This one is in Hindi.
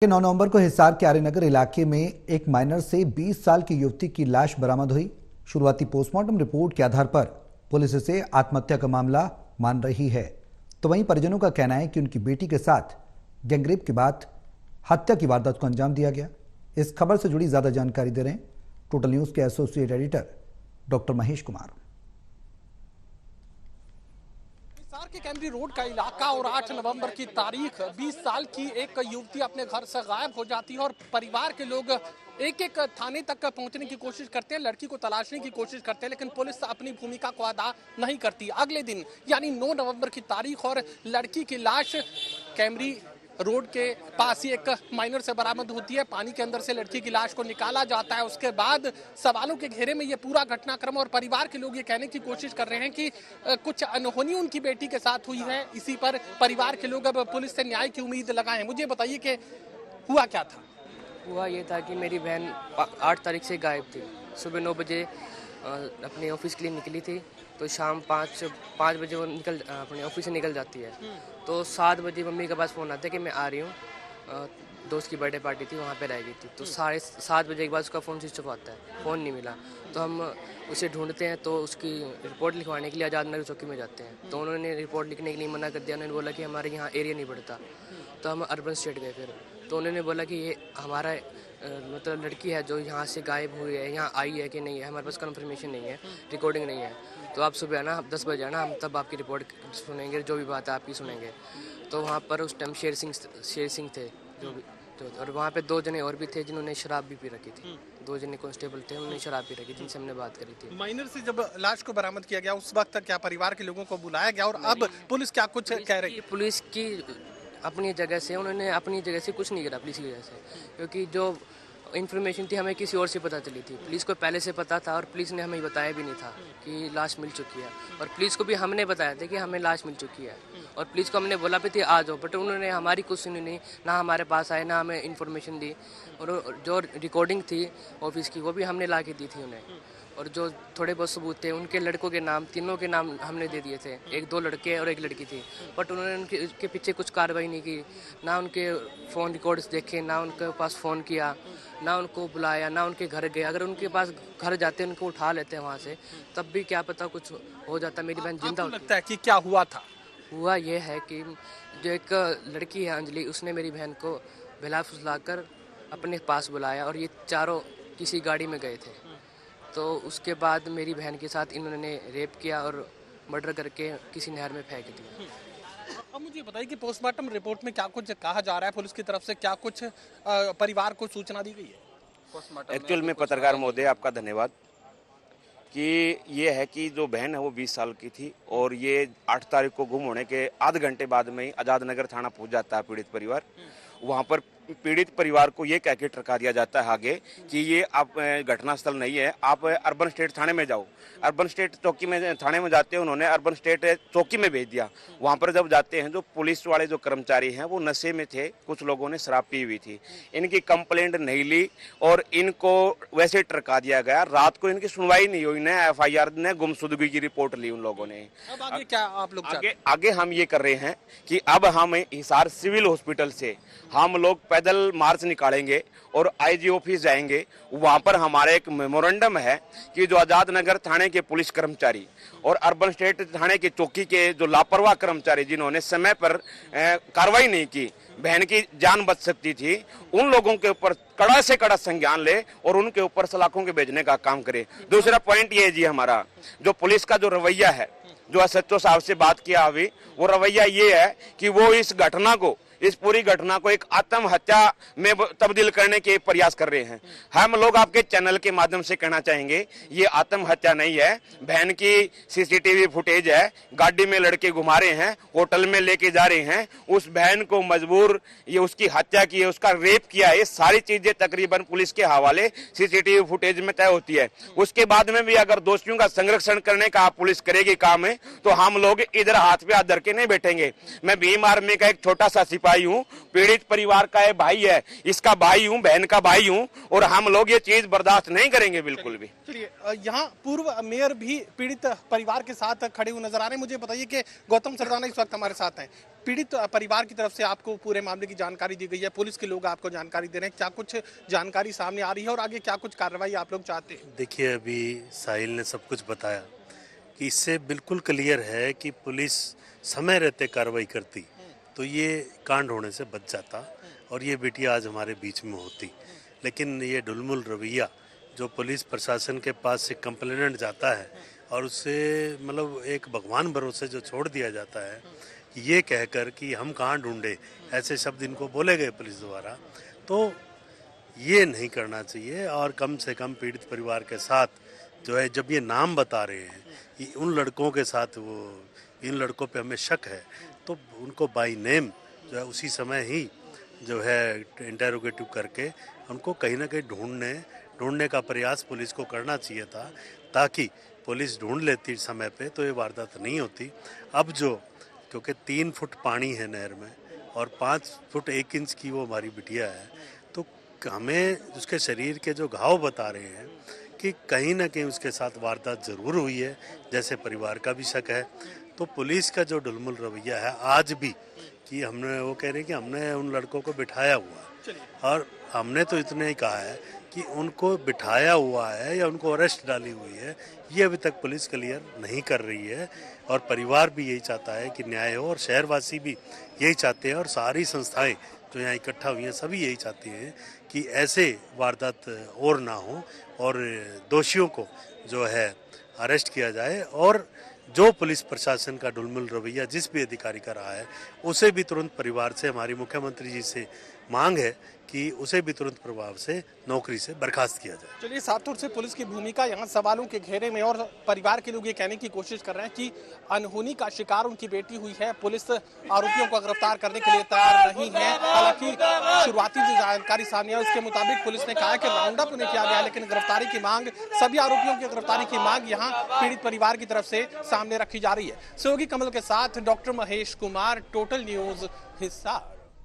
9 नवंबर को हिसार के आर्यनगर इलाके में एक माइनर से 20 साल की युवती की लाश बरामद हुई। शुरुआती पोस्टमार्टम रिपोर्ट के आधार पर पुलिस इसे आत्महत्या का मामला मान रही है। तो वहीं परिजनों का कहना है कि उनकी बेटी के साथ गैंगरेप के बाद हत्या की वारदात को अंजाम दिया गया। इस खबर से जुड़ी ज्यादा जानकारी दे रहे हैं टोटल न्यूज के associate editor doctor Mahesh Kumar. Hisar के कैमरी रोड का इलाका और 8 नवंबर की तारीख 20 साल की एक युवती अपने घर से गायब हो जाती है और परिवार के लोग एक एक थाने तक पहुंचने की कोशिश करते हैं, लड़की को तलाशने की कोशिश करते हैं, लेकिन पुलिस अपनी भूमिका को अदा नहीं करती। अगले दिन यानी 9 नवंबर की तारीख और लड़की की लाश कैमरी रोड के पास ही एक माइनर से बरामद होती है। पानी के अंदर से लड़की की लाश को निकाला जाता है। उसके बाद सवालों के घेरे में ये पूरा घटनाक्रम और परिवार के लोग ये कहने की कोशिश कर रहे हैं कि कुछ अनहोनी उनकी बेटी के साथ हुई है। इसी पर परिवार के लोग अब पुलिस से न्याय की उम्मीद लगाए हैं। मुझे बताइए कि हुआ क्या था? हुआ ये था कि मेरी बहन 8 तारीख से गायब थी। सुबह 9 बजे अपने ऑफिस के लिए निकली थी, तो शाम 5 बजे वो अपने ऑफिस से निकल जाती है। तो 7 बजे मम्मी के पास फ़ोन आता है कि मैं आ रही हूँ। दोस्त की बर्थडे पार्टी थी, वहाँ पे रह गई थी। तो 7:30 बजे के बाद उसका फ़ोन स्विच ऑफ आता है, फ़ोन नहीं मिला। तो हम उसे ढूंढते हैं, तो उसकी रिपोर्ट लिखवाने के लिए आज़ाद नगर चौकी में जाते हैं। तो उन्होंने रिपोर्ट लिखने के लिए मना कर दिया। उन्होंने बोला कि हमारे यहाँ एरिया नहीं पड़ता। तो हम अर्बन स्टेट गए फिर, तो उन्होंने बोला कि ये हमारा मतलब लड़की है जो यहाँ से गायब हुई है, यहाँ आई है कि नहीं है, हमारे पास कंफर्मेशन नहीं है, रिकॉर्डिंग नहीं है। तो आप सुबह आना, 10 बजे आना, हम तब आपकी रिपोर्ट सुनेंगे, जो भी बात है आपकी सुनेंगे। तो वहाँ पर उस टाइम शेर सिंह थे और वहाँ पे 2 जने और भी थे जिन्होंने शराब भी पी रखी थी। 2 जने कांस्टेबल थे, उन्होंने शराब पी रखी, जिनसे हमने बात करी थी। माइनर से जब लाश को बरामद किया गया उस वक्त क्या परिवार के लोगों को बुलाया गया और अब पुलिस क्या कुछ कह रही है? पुलिस की अपनी जगह से उन्होंने अपनी जगह से कुछ नहीं करा पुलिस की वजह से, क्योंकि जो इन्फॉर्मेशन थी हमें किसी और से पता चली थी। पुलिस को पहले से पता था और पुलिस ने हमें बताया भी नहीं था कि लाश मिल चुकी है। और पुलिस को भी हमने बताया था कि हमें लाश मिल चुकी है, और पुलिस को हमने बोला भी थी आ जाओ, बट उन्होंने हमारी कुछ सुनी नहीं, ना हमारे पास आए, ना हमें इन्फॉर्मेशन दी। और जो रिकॉर्डिंग थी ऑफिस की वो भी हमने ला के दी थी उन्हें। और जो थोड़े बहुत सबूत थे उनके लड़कों के नाम, तीनों के नाम हमने दे दिए थे। 2 लड़के और 1 लड़की थी, बट उन्होंने उनके पीछे कुछ कार्रवाई नहीं की। ना उनके फ़ोन रिकॉर्ड्स देखे, ना उनके पास फ़ोन किया, ना उनको बुलाया, ना उनके घर गए। अगर उनके पास घर जाते उनको उठा लेते वहाँ से, तब भी क्या पता कुछ हो जाता, मेरी बहन जिंदा होती। लगता है कि क्या हुआ था? हुआ ये है कि जो एक लड़की है अंजलि, उसने मेरी बहन को बहला फुसला कर अपने पास बुलाया और ये चारों किसी गाड़ी में गए थे। तो उसके बाद मेरी बहन के साथ इन्होंने रेप किया और मर्डर करके किसी नहर में फेंक दिया। अब मुझे बताइए कि पोस्टमार्टम रिपोर्ट में क्या कुछ कहा जा रहा है, पुलिस की तरफ से क्या कुछ परिवार को सूचना दी गई है? एक्चुअल में पत्रकार महोदय आपका धन्यवाद कि ये है कि जो बहन है वो 20 साल की थी और ये 8 तारीख को गुम होने के आधे घंटे बाद में ही आज़ाद नगर थाना पहुंच जाता है पीड़ित परिवार। वहाँ पर पीड़ित परिवार को ये कह के टरका दिया जाता है आगे कि ये आप घटनास्थल नहीं है, आप अर्बन स्टेट थाने में जाओ। अर्बन स्टेट चौकी में थाने में जाते हैं, उन्होंने अर्बन स्टेट चौकी में भेज दिया। वहाँ पर जब जाते हैं जो पुलिस वाले जो कर्मचारी हैं वो नशे में थे, कुछ लोगों ने शराब पी हुई थी। इनकी कंप्लेंट नहीं ली और इनको वैसे टरका दिया गया। रात को इनकी सुनवाई नहीं हुई, न FIR ने गुमशुदगी की रिपोर्ट ली उन लोगों ने। अब आगे क्या आप लोग आगे हम ये कर रहे हैं कि अब हम हिसार सिविल हॉस्पिटल से हम लोग पैदल मार्च निकालेंगे और IG ऑफिस जाएंगे। वहां पर हमारा एक मेमोरेंडम है कि जो आजाद नगर थाने के पुलिस कर्मचारी और अर्बन स्टेट थाने के चौकी के जो लापरवाह कर्मचारी जिन्होंने समय पर कार्रवाई नहीं की, बहन की जान बच सकती थी, उन लोगों के ऊपर कड़ा से कड़ा संज्ञान ले और उनके ऊपर सलाखों के भेजने का काम करे। दूसरा पॉइंट ये है जी, हमारा जो पुलिस का जो रवैया है, जो SHO साहब से बात किया अभी, वो रवैया ये है कि वो इस पूरी घटना को एक आत्महत्या में तब्दील करने के प्रयास कर रहे हैं। हम लोग आपके चैनल के माध्यम से कहना चाहेंगे ये आत्महत्या नहीं है, बहन की CCTV फुटेज है, गाड़ी में लड़के घुमा रहे हैं, होटल में लेके जा रहे हैं, उस बहन को मजबूर ये उसकी हत्या की है, उसका रेप किया है, ये सारी चीजें तकरीबन पुलिस के हवाले CCTV फुटेज में तय होती है। उसके बाद में भी अगर दोषियों का संरक्षण करने का पुलिस करेगी काम है तो हम लोग इधर हाथ पे हाथ धर के नहीं बैठेंगे। मैं भीम आर्मी का एक छोटा सा सिपाही भाई हूँ, पीड़ित परिवार का ये भाई है, इसका भाई हूँ, बहन का भाई हूँ, और हम लोग ये चीज बर्दाश्त नहीं करेंगे बिल्कुल भी। चलिए, यहाँ पूर्व मेयर भी पीड़ित परिवार के साथ खड़े हुए नजर आ रहे हैं। मुझे बताइए कि गौतम सरदाना इस वक्त हमारे साथ हैं। पीड़ित परिवार की तरफ से आपको पूरे मामले की जानकारी दी गई है, पुलिस के लोग आपको जानकारी दे रहे हैं, क्या कुछ जानकारी सामने आ रही है और आगे क्या कुछ कार्रवाई आप लोग चाहते हैं? देखिए, अभी साहिल ने सब कुछ बताया कि इससे बिल्कुल क्लियर है कि पुलिस समय रहते कार्रवाई करती तो ये कांड होने से बच जाता और ये बेटियां आज हमारे बीच में होती। लेकिन ये ढुलमुल रवैया जो पुलिस प्रशासन के पास से कंप्लेनेंट जाता है और उससे मतलब एक भगवान भरोसे जो छोड़ दिया जाता है, ये कहकर कि हम कहाँ ढूंढे, ऐसे शब्द इनको बोले गए पुलिस द्वारा, तो ये नहीं करना चाहिए। और कम से कम पीड़ित परिवार के साथ जो है, जब ये नाम बता रहे हैं कि उन लड़कों के साथ वो इन लड़कों पे हमें शक है, तो उनको बाय नेम जो है उसी समय ही जो है इंटेरोगेटिव करके उनको कहीं ना कहीं ढूंढने का प्रयास पुलिस को करना चाहिए था, ताकि पुलिस ढूंढ लेती समय पे तो ये वारदात नहीं होती। अब जो क्योंकि 3 फुट पानी है नहर में और 5 फुट 1 इंच की वो हमारी बिटिया है, तो हमें उसके शरीर के जो घाव बता रहे हैं कि कहीं ना कहीं उसके साथ वारदात ज़रूर हुई है, जैसे परिवार का भी शक है। तो पुलिस का जो ढुलमुल रवैया है आज भी, कि हमने वो कह रहे हैं कि हमने उन लड़कों को बिठाया हुआ, और हमने तो इतना ही कहा है कि उनको बिठाया हुआ है या उनको अरेस्ट डाली हुई है, ये अभी तक पुलिस क्लियर नहीं कर रही है। और परिवार भी यही चाहता है कि न्याय हो, और शहरवासी भी यही चाहते हैं, और सारी संस्थाएं जो यहाँ इकट्ठा हुई हैं सभी यही चाहती हैं कि ऐसे वारदात और ना हो और दोषियों को जो है अरेस्ट किया जाए, और जो पुलिस प्रशासन का ढुलमुल रवैया जिस भी अधिकारी का रहा है उसे भी तुरंत परिवार से, हमारी मुख्यमंत्री जी से मांग है कि उसे भी तुरंत प्रभाव से नौकरी से बर्खास्त किया जाए। चलिए, साफ तौर से पुलिस की भूमिका यहाँ सवालों के घेरे में, और परिवार के लोग ये कहने की कोशिश कर रहे हैं कि अनहोनी का शिकार उनकी बेटी हुई है, पुलिस आरोपियों को गिरफ्तार करने के लिए तैयार नहीं है। हालांकि शुरुआती जो जानकारी सामने है उसके मुताबिक पुलिस ने कहा है कि राउंड अप उन्हें किया गया, लेकिन गिरफ्तारी की मांग, सभी आरोपियों की गिरफ्तारी की मांग यहाँ पीड़ित परिवार की तरफ से सामने रखी जा रही है। सहयोगी कमल के साथ doctor Mahesh Kumar, total news, Hisar.